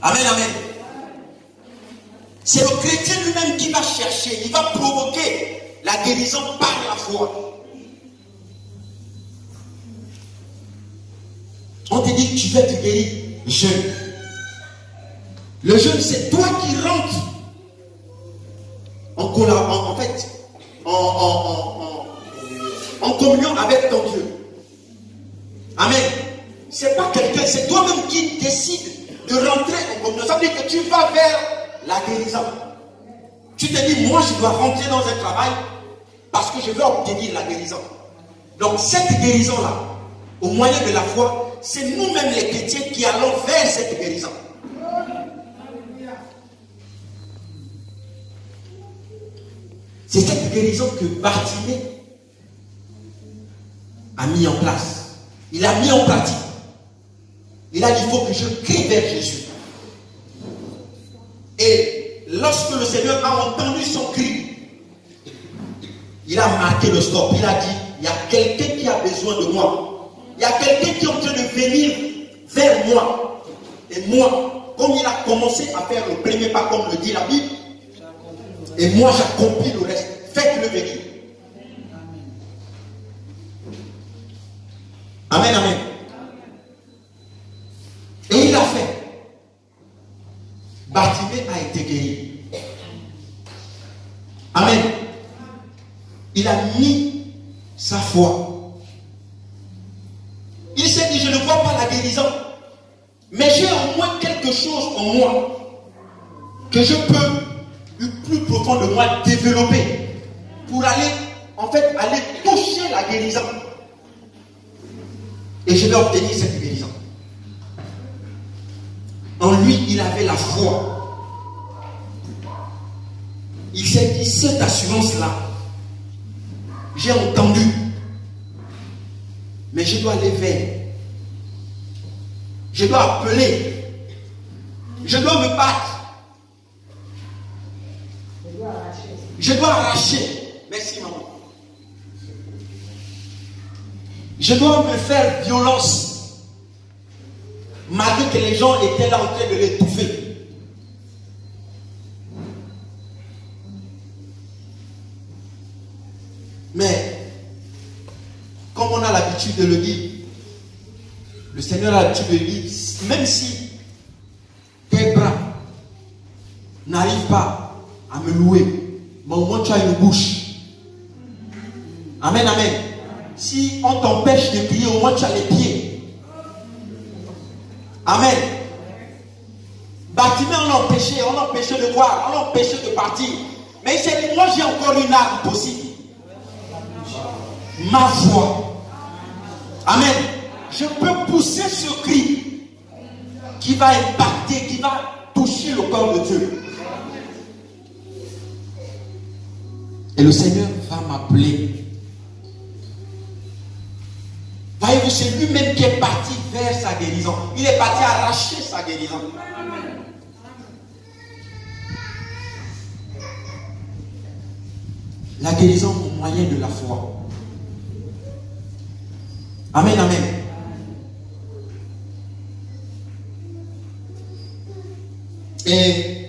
Amen, amen. C'est le chrétien lui-même qui va chercher, il va provoquer la guérison par la foi. On te dit que tu veux être guéri, jeûne. Le jeûne, c'est toi qui rentres en communion avec ton Dieu. Amen. C'est pas quelqu'un, c'est toi-même qui décide de rentrer en communion. Ça veut dire que tu vas vers la guérison. Tu te dis, moi je dois rentrer dans un travail parce que je veux obtenir la guérison. Donc cette guérison-là, au moyen de la foi, c'est nous-mêmes les chrétiens qui allons vers cette guérison. C'est cette guérison que Bartimée a mis en place. Il a mis en pratique. Il a dit, il faut que je crie vers Jésus. Et lorsque le Seigneur a entendu son cri, il a marqué le stop. Il a dit, il y a quelqu'un qui a besoin de moi. Il y a quelqu'un qui est en train de venir vers moi. Et moi, comme il a commencé à faire le premier pas, comme le dit la Bible, et moi j'accomplis le reste. Faites-le venir. Amen, amen. Et il a fait. Bartimée a été guéri. Amen. Il a mis sa foi. Il s'est dit, je ne vois pas la guérison, mais j'ai au moins quelque chose en moi que je peux, du plus profond de moi, développer pour aller, aller toucher la guérison. Et je vais obtenir cette guérison. En lui, il avait la foi. Il s'est dit, cette assurance-là, j'ai entendu, mais je dois aller vers. Je dois appeler. Je dois me battre. Je dois arracher. Merci, maman. Je dois me faire violence. Malgré que les gens étaient là en train de l'étouffer. Mais, comme on a l'habitude de le dire, le Seigneur a l'habitude de dire, même si tes bras n'arrivent pas à me louer, mais au moins tu as une bouche. Amen, amen. Si on t'empêche de crier, au moins tu as les pieds. Amen. Bartimée, on l'empêchait de voir, on l'empêchait de partir. Mais il s'est dit, moi j'ai encore une arme possible. Ma voix. Amen. Je peux pousser ce cri qui va impacter, qui va toucher le corps de Dieu. Et le Seigneur va m'appeler. Voyez-vous, c'est lui-même qui est parti vers sa guérison. Il est parti arracher sa guérison. La guérison au moyen de la foi. Amen, amen. Et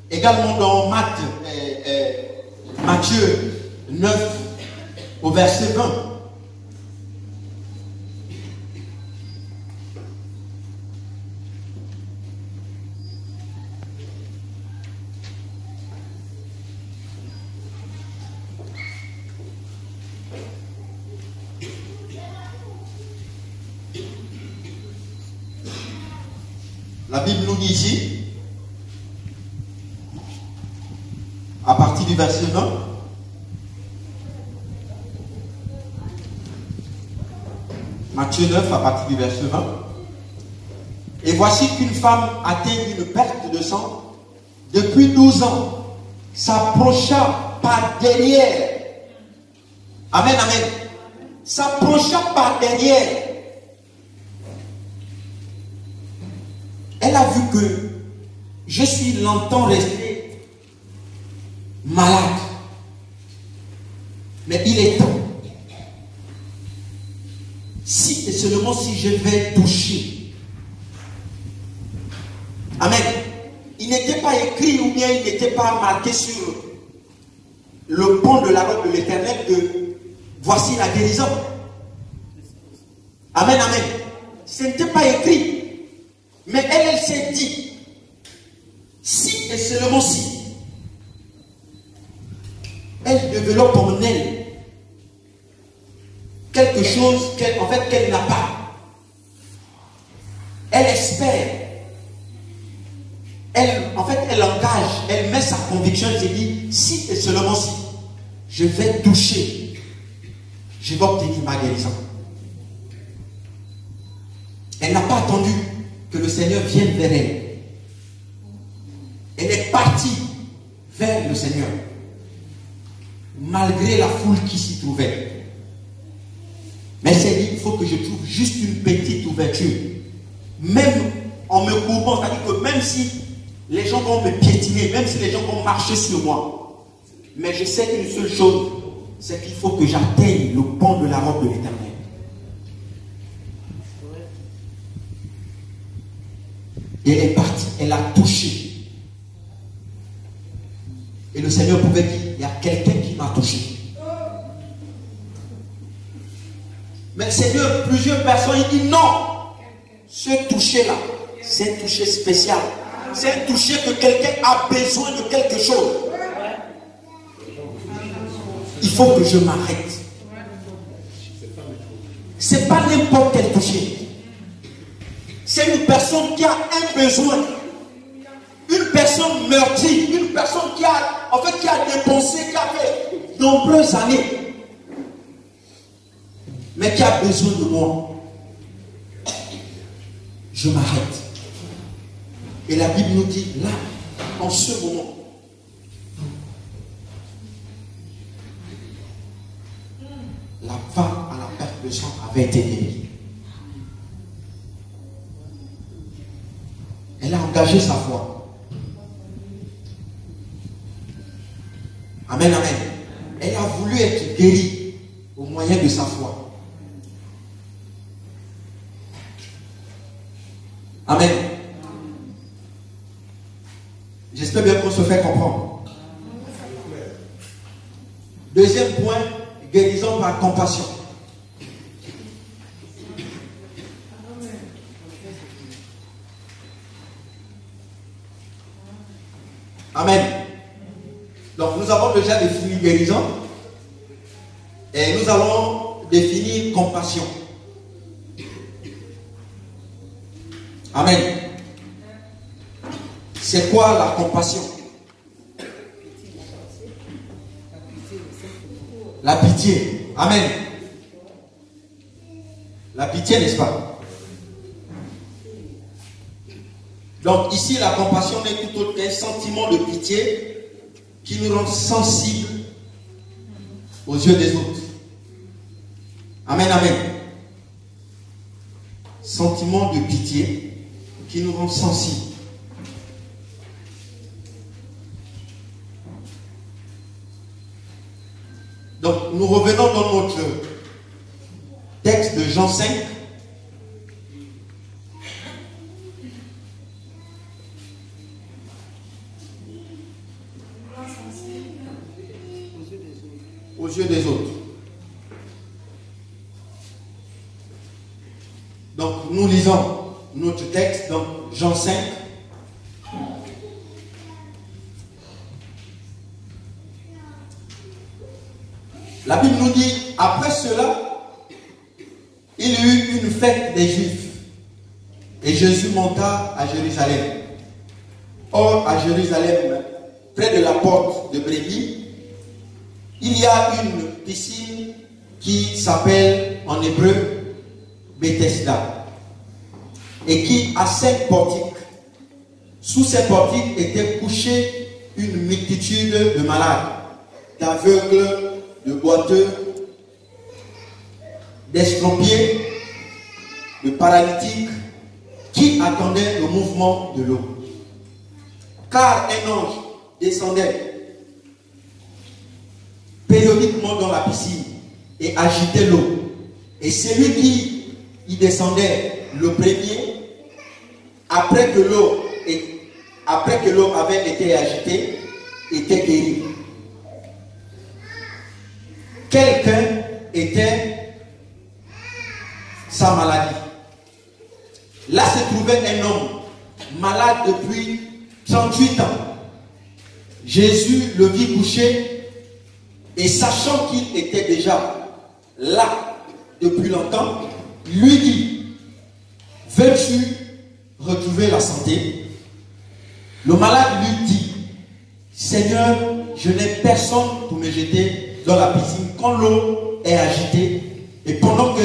également dans Matthieu 9 au verset 20. La Bible nous dit ici, à partir du verset 20, Matthieu 9, à partir du verset 20, et voici qu'une femme atteinte d'une perte de sang depuis 12 ans s'approcha par derrière. Amen, amen. S'approcha par derrière. Elle a vu que je suis longtemps resté malade. Mais il est temps. Si et seulement si je vais toucher. Amen. Amen. Il n'était pas écrit ou bien il n'était pas marqué sur le pont de la robe de l'Éternel que voici la guérison. Amen, amen. Ce n'était pas écrit. Mais elle s'est dit, si et seulement si, elle développe en elle quelque chose qu'elle n'a pas. Elle espère. Elle engage, elle met sa conviction, elle se dit, si et seulement si, je vais toucher, je vais obtenir ma guérison. Elle n'a pas attendu que le Seigneur vienne vers elle. Elle est partie vers le Seigneur, malgré la foule qui s'y trouvait. Mais elle s'est dit, il faut que je trouve juste une petite ouverture. Même en me courbant, c'est-à-dire que même si les gens vont me piétiner, même si les gens vont marcher sur moi, mais je sais qu'une seule chose, c'est qu'il faut que j'atteigne le pont de la robe de l'Éternel. Et elle est partie, elle a touché. Et le Seigneur pouvait dire, il y a quelqu'un qui m'a touché. Mais le Seigneur, plusieurs personnes, il dit non. Ce toucher-là, c'est un toucher spécial. C'est un toucher que quelqu'un a besoin de quelque chose. Il faut que je m'arrête. C'est pas n'importe quel toucher. C'est une personne qui a un besoin. Une personne meurtrie. Une personne qui a dépensé, qui a fait de nombreuses années. Mais qui a besoin de moi. Je m'arrête. Et la Bible nous dit, là, en ce moment, la femme à la perte de sang avait été guérie. Elle a engagé sa foi. Amen, amen. Elle a voulu être guérie au moyen de sa foi. Amen. J'espère bien qu'on se fait comprendre. Deuxième point, guérison par compassion. Amen. Donc nous avons déjà défini guérison et nous allons définir compassion. Amen. C'est quoi la compassion? La pitié. Amen. La pitié, n'est-ce pas? Donc ici, la compassion n'est tout autre qu'un sentiment de pitié qui nous rend sensibles aux yeux des autres. Amen, amen. Sentiment de pitié qui nous rend sensibles. Donc, nous revenons dans notre texte de Jean 5. Aux yeux des autres. Donc, nous lisons notre texte dans Jean 5. La Bible nous dit, après cela, il y eut une fête des Juifs. Et Jésus monta à Jérusalem. Or, à Jérusalem, près de la porte de Brémy, il y a une piscine qui s'appelle en hébreu Bethesda. Et qui a 5 portiques. Sous ces portiques étaient couchés une multitude de malades, d'aveugles, de boiteux, d'estropiés, de paralytiques, qui attendaient le mouvement de l'eau. Car un ange descendait périodiquement dans la piscine et agitait l'eau. Et celui qui y descendait le premier, après que l'eau ait après que l'homme avait été agité, était guéri. Quelqu'un était sa maladie. Là se trouvait un homme malade depuis 38 ans. Jésus le vit couché et sachant qu'il était déjà là depuis longtemps, lui dit: veux-tu retrouver la santé? Le malade lui dit: Seigneur, je n'ai personne pour me jeter dans la piscine quand l'eau est agitée, et pendant que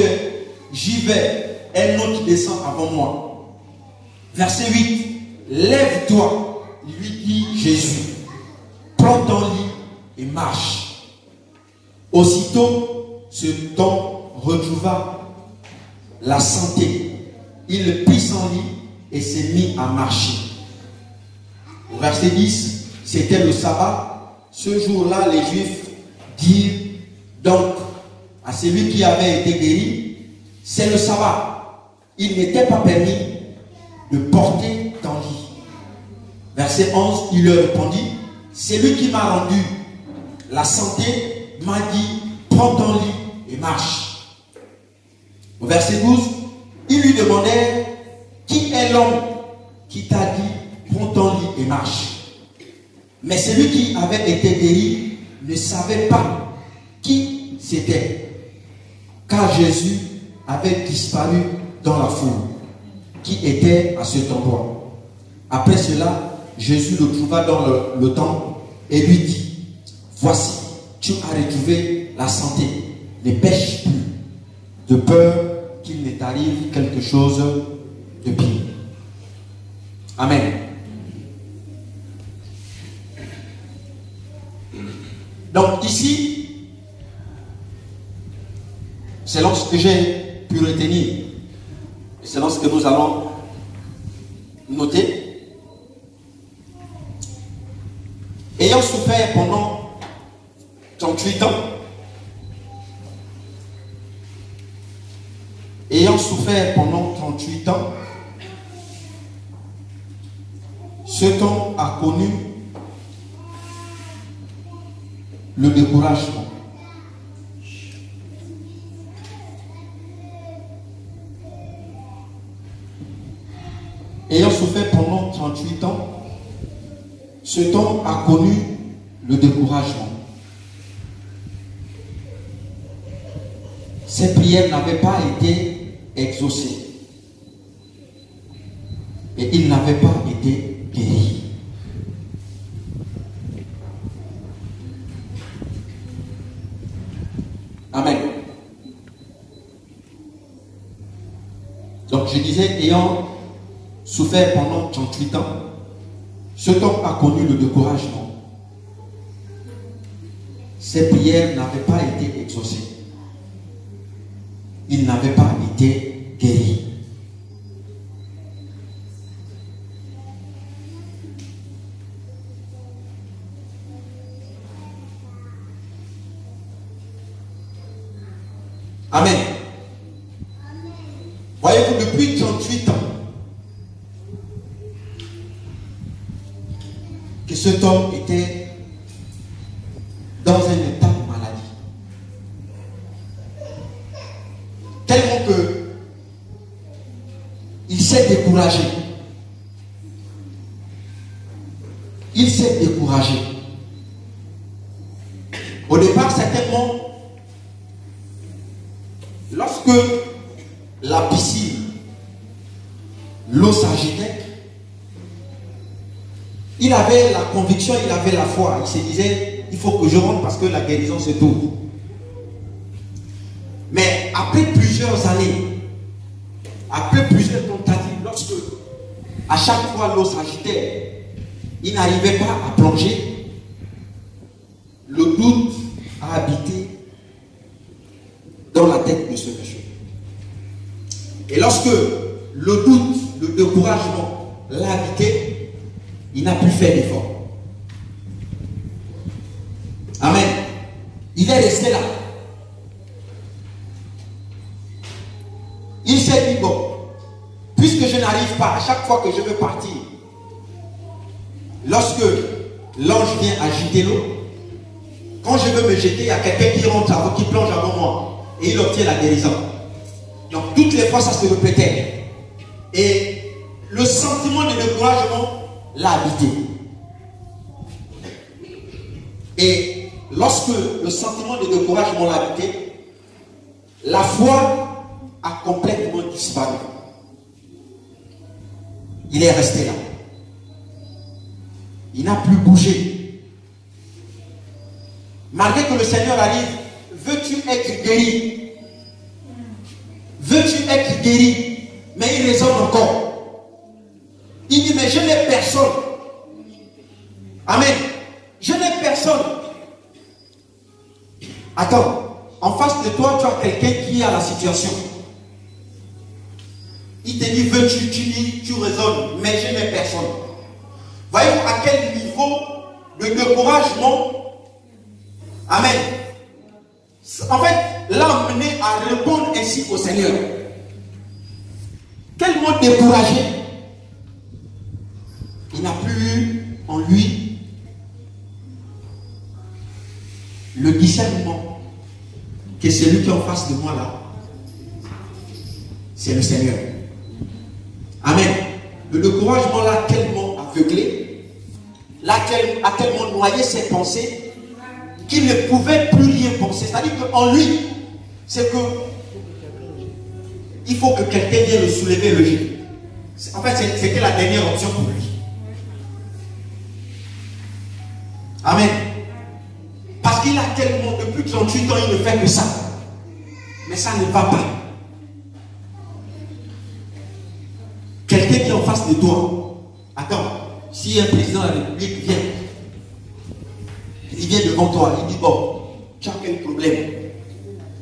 j'y vais, un autre descend avant moi. Verset 8. Lève-toi, lui dit Jésus, prends ton lit et marche. Aussitôt, cet homme retrouva la santé. Il prit son lit et s'est mis à marcher. Verset 10, c'était le sabbat. Ce jour-là, les Juifs dirent donc à celui qui avait été guéri: c'est le sabbat. Il n'était pas permis de porter ton lit. Verset 11, il leur répondit: celui qui m'a rendu la santé m'a dit: prends ton lit et marche. Au verset 12, il lui demandait: qui est l'homme qui t'a dit prends ton lit et marche? Mais celui qui avait été guéri ne savait pas qui c'était, car Jésus avait disparu dans la foule qui était à cet endroit. Après cela, Jésus le trouva dans le temple et lui dit: voici, tu as retrouvé la santé, ne pêche plus, de peur qu'il ne t'arrive quelque chose de pire. Amen. Donc ici, selon ce que j'ai pu retenir, selon ce que nous allons noter, ayant souffert pendant 38 ans, cet homme a connu le découragement. Ayant souffert pendant 38 ans, cet homme a connu le découragement. Ses prières n'avaient pas été exaucées. Et il n'avait pas été guéri. Amen. Donc je disais, ayant souffert pendant 38 ans, cet homme a connu le découragement. Ses prières n'avaient pas été exaucées. Il n'avait pas été guéri. Amen. Voyez-vous, depuis 38 ans, que cet homme était dans un état de maladie. Tellement que il s'est découragé. Il s'est découragé. Au départ, certainement, lorsque la piscine, l'eau s'agitait, il avait la conviction, il avait la foi. Il se disait, il faut que je rentre parce que la guérison se trouve. Mais après plusieurs années, après plusieurs tentatives, lorsque à chaque fois l'eau s'agitait, il n'arrivait pas à plonger, le doute a habité dans la tête de ce monsieur. Et lorsque le doute, le découragement l'a habité, il n'a plus fait d'effort. Amen. Il est resté là. Il s'est dit, bon, puisque je n'arrive pas à chaque fois que je veux partir, lorsque l'ange vient agiter l'eau, quand je veux me jeter, il y a quelqu'un qui rentre, qui plonge avant moi et il obtient la guérison. Donc toutes les fois ça se répétait. Et le sentiment de découragement l'a habité. Et lorsque le sentiment de découragement l'a habité, la foi a complètement disparu. Il est resté là. Il n'a plus bougé. Malgré que le Seigneur arrive, veux-tu être guéri? Veux-tu être guéri? Mais il raisonne encore. Il dit, mais je n'ai personne. Amen. Je n'ai personne. Attends, en face de toi, tu as quelqu'un qui a la situation. Il te dit, veux-tu, tu dis, tu raisonnes, mais je n'ai personne. Voyez-vous à quel niveau de découragement, amen, en fait, l'a amené à répondre ainsi au Seigneur. Tellement découragé, il n'a plus eu en lui le discernement que celui qui est en face de moi là, c'est le Seigneur. Amen. Le découragement l'a tellement aveuglé, l'a tellement noyé ses pensées, qu'il ne pouvait plus rien penser. C'est-à-dire qu'en lui, c'est que il faut que quelqu'un vienne le soulever et le jeter. En fait, c'était la dernière option pour lui. Amen. Parce qu'il a tellement, depuis 38 ans, il ne fait que ça. Mais ça ne va pas. Quelqu'un qui est en face de toi, attends, si un président de la République vient, il vient devant toi, il dit, bon, tu as quel problème?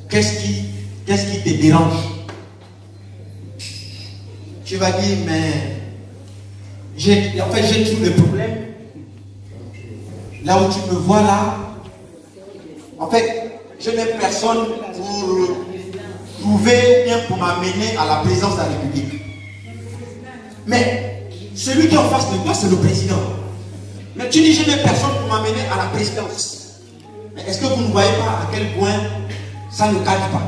Qu'est-ce qui te dérange? Tu vas dire, mais j'ai tous les problèmes. Là où tu me vois là, en fait, je n'ai personne pour trouver, bien pour m'amener à la présidence de la République. Mais celui qui est en face de toi, c'est le président. Mais tu dis, je n'ai personne pour m'amener à la présidence. Mais est-ce que vous ne voyez pas à quel point ça ne calme pas?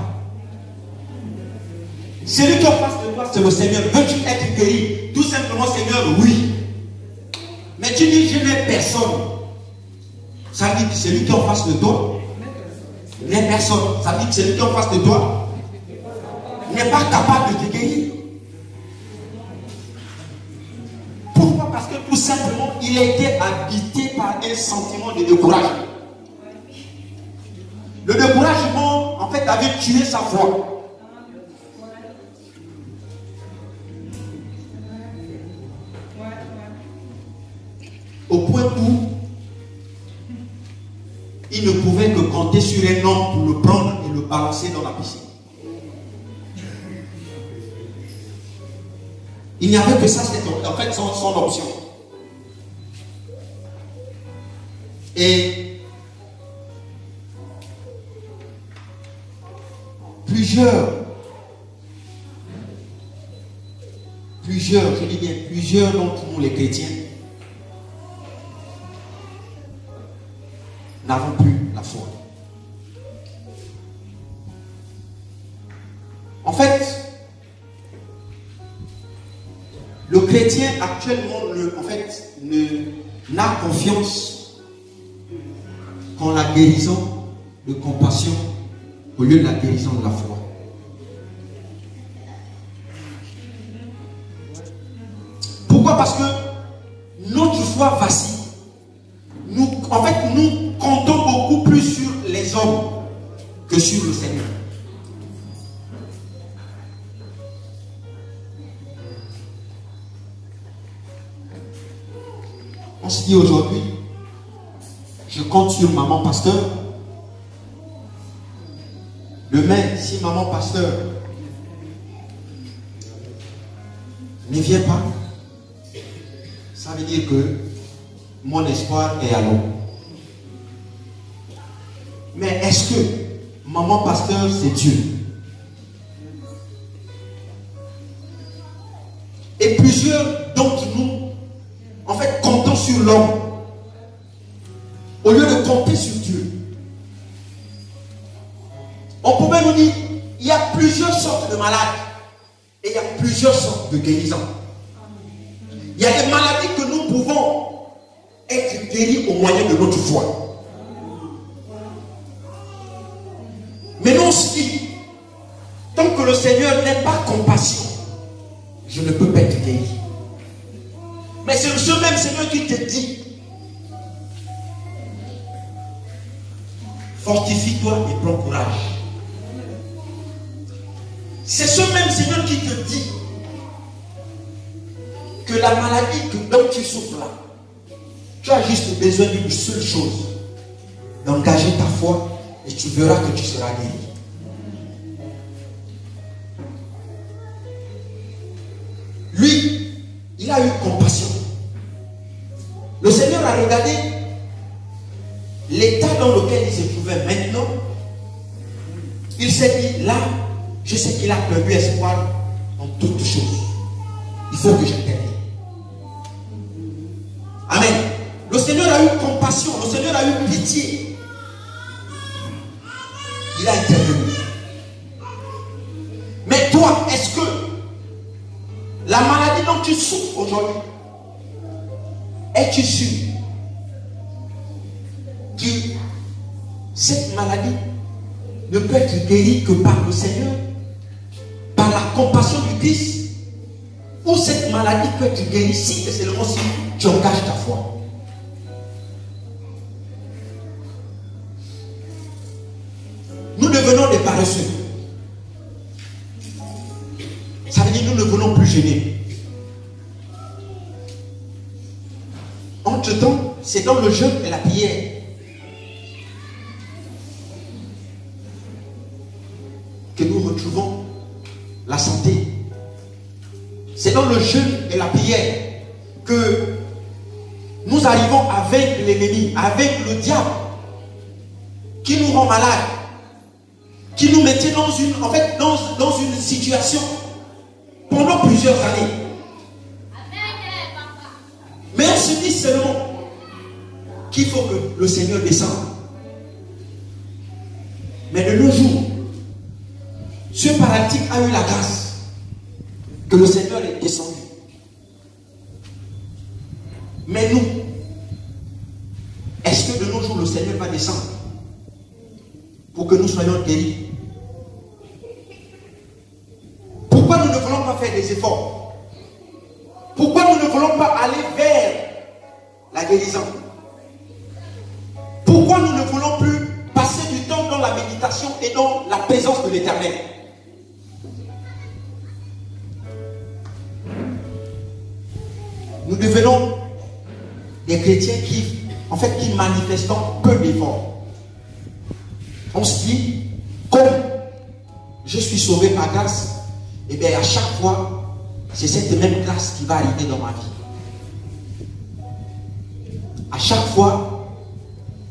Celui qui est en face de toi, c'est le Seigneur. Veux-tu être guéri? Tout simplement, Seigneur, oui. Mais tu dis, je n'ai personne. Ça veut dire que celui qui est en face de toi n'est personne. Ça veut dire que celui qui est en face de toi n'est pas capable de te guérir. Pourquoi? Parce que tout simplement, il a été habité par un sentiment de découragement. Le découragement, en fait, avait tué sa foi. Au point où il ne pouvait que compter sur un homme pour le prendre et le balancer dans la piscine. Il n'y avait que ça, c'était en fait son option. Et je dis bien plusieurs d'entre nous les chrétiens n'avons plus la foi. En fait, le chrétien actuellement n'a confiance qu'en la guérison de compassion au lieu de la guérison de la foi. Pourquoi? Parce que notre foi vacille. Nous comptons beaucoup plus sur les hommes que sur le Seigneur. On se dit aujourd'hui, je compte sur maman pasteur. Demain, si maman pasteur ne vient pas, ça veut dire que mon espoir est à l'eau. Mais est-ce que maman pasteur c'est Dieu? Et plusieurs d'entre nous, en fait, comptons comptons sur l'homme, au lieu de compter sur Dieu. On pourrait nous dire, il y a plusieurs sortes de malades et il y a plusieurs sortes de guérisons. Il y a des maladies que nous pouvons être guéris au moyen de notre foi. Mais nous aussi, tant que le Seigneur n'est pas compassion, je ne peux pas être guéri. Mais c'est ce même Seigneur qui te dit, fortifie-toi et prends courage. C'est ce même Seigneur qui te dit que la maladie dont tu souffres là, tu as juste besoin d'une seule chose, d'engager ta foi et tu verras que tu seras guéri. Lui, il a eu compassion. Le Seigneur a regardé l'état dans lequel il se trouvait maintenant. Il s'est dit, là, je sais qu'il a perdu espoir en toutes choses. Il faut que j'intervienne. Amen. Le Seigneur a eu compassion, le Seigneur a eu pitié. Il a intervenu. Mais toi, est-ce que la maladie dont tu souffres aujourd'hui, es-tu sûr que cette maladie ne peut être guérie que par le Seigneur, par la compassion du Christ? Ou cette maladie peut être guérie si et seulement si tu engages ta foi? Nous devenons des paresseux. Ça veut dire que nous ne voulons plus gêner. Entre-temps, c'est dans le jeûne et la prière que nous retrouvons la santé. C'est dans le jeûne et la prière que nous arrivons à vaincre l'ennemi, à vaincre le diable qui nous rend malades, qui nous mettait dans une situation pendant plusieurs années. Mais on se dit seulement qu'il faut que le Seigneur descende. Mais de nos jours, ce paralytique a eu la grâce que le Seigneur est descendu. Mais nous, est-ce que de nos jours le Seigneur va descendre pour que nous soyons guéris? Pourquoi nous ne voulons pas faire des efforts? Pourquoi nous ne voulons pas aller vers la guérison? Pourquoi nous ne voulons plus passer du temps dans la méditation et dans la présence de l'Éternel? Nous devenons des chrétiens qui manifestent peu d'efforts. On se dit, comme je suis sauvé par grâce, et bien à chaque fois, c'est cette même grâce qui va arriver dans ma vie. À chaque fois,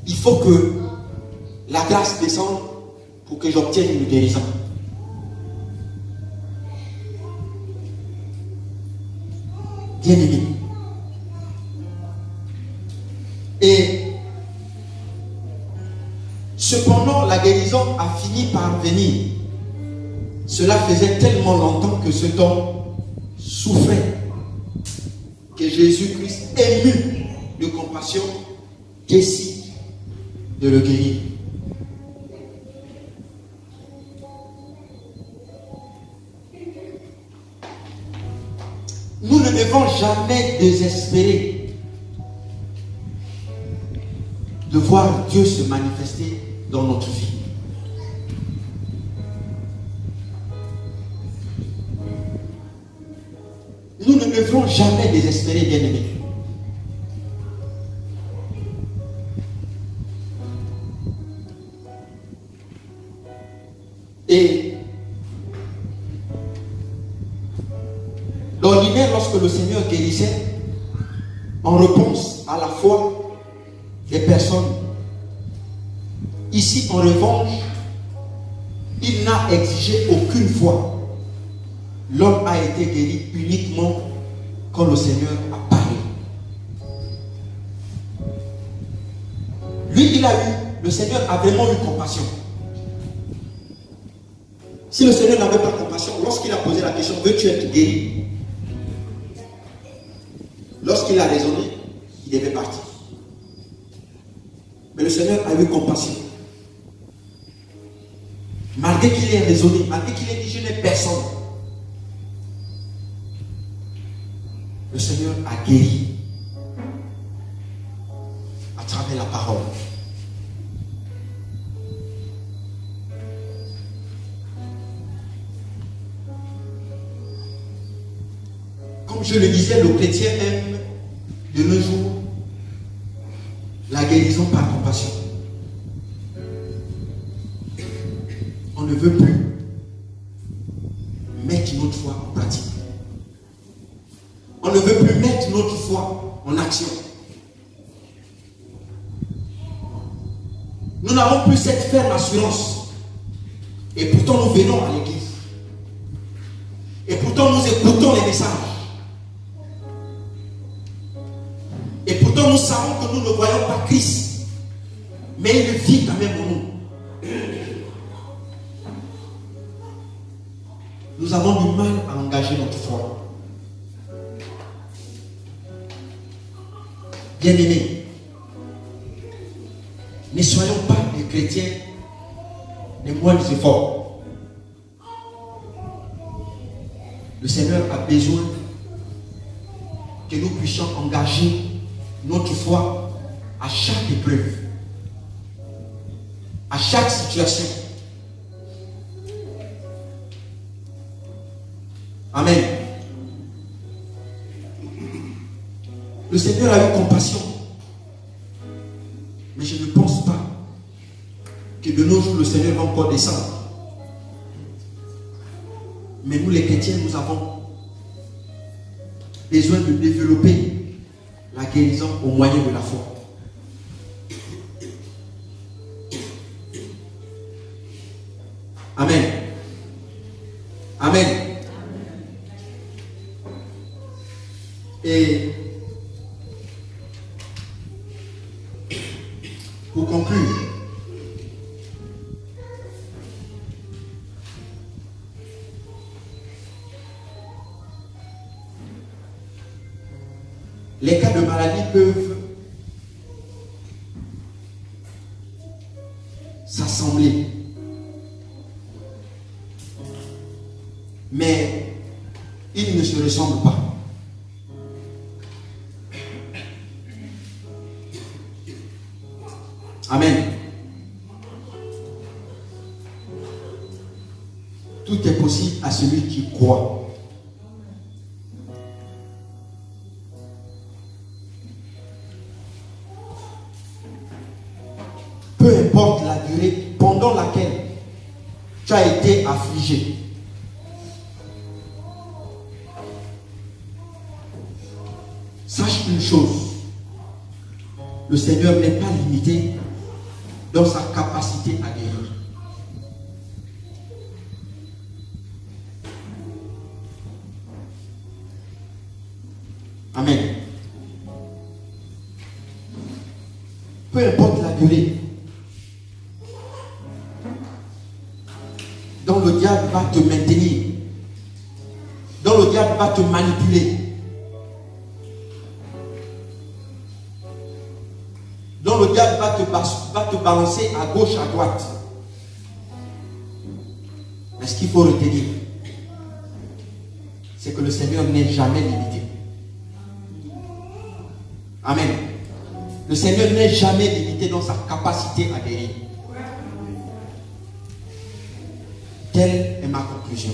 il faut que la grâce descende pour que j'obtienne une guérison. Bien-aimé. Et cependant, la guérison a fini par venir. Cela faisait tellement longtemps que cet homme souffrait que Jésus-Christ, ému de compassion, décide de le guérir. Nous ne devons jamais désespérer de voir Dieu se manifester dans notre vie. Nous ne devrons jamais désespérer, bien-aimés. Et d'ordinaire, lorsque le Seigneur guérissait, en réponse à la foi des personnes, ici en revanche, il n'a exigé aucune foi. L'homme a été guéri uniquement quand le Seigneur a parlé. Lui, le Seigneur a vraiment eu compassion. Si le Seigneur n'avait pas compassion, lorsqu'il a posé la question, veux-tu être guéri? Lorsqu'il a raisonné, il devait partir. Mais le Seigneur a eu compassion. Malgré qu'il ait raisonné, malgré qu'il ait dit, je n'ai personne, le Seigneur a guéri à travers la parole. Comme je le disais, le chrétien aime de nos jours la guérison par compassion. On ne veut plus mettre notre foi en pratique. On ne veut plus mettre notre foi en action. Nous n'avons plus cette ferme assurance. Et pourtant nous venons à l'église. Et pourtant nous écoutons les messages. Et pourtant nous savons que nous ne voyons pas Christ. Mais il vit quand même en nous. Nous avons du mal à engager notre foi. Bien-aimés, ne soyons pas des chrétiens les moindres efforts. Le Seigneur a besoin que nous puissions engager notre foi à chaque épreuve, à chaque situation. Amen. Le Seigneur a eu compassion. Mais je ne pense pas que de nos jours le Seigneur va encore descendre. Mais nous les chrétiens, nous avons besoin de développer la guérison au moyen de la foi. Amen. Amen. Et pour conclure, les cas de maladie peuvent s'assembler, mais ils ne se ressemblent pas. Amen. Tout est possible à celui qui croit. Peu importe la durée pendant laquelle tu as été affligé. Sache une chose, le Seigneur n'est pas limité dans sa capacité à guérir. Amen. Peu importe la durée dont le diable va te maintenir, dont le diable va te manipuler, dont le diable va te balancer à gauche, à droite. Mais ce qu'il faut retenir, c'est que le Seigneur n'est jamais limité. Amen. Le Seigneur n'est jamais limité dans sa capacité à guérir. Telle est ma conclusion.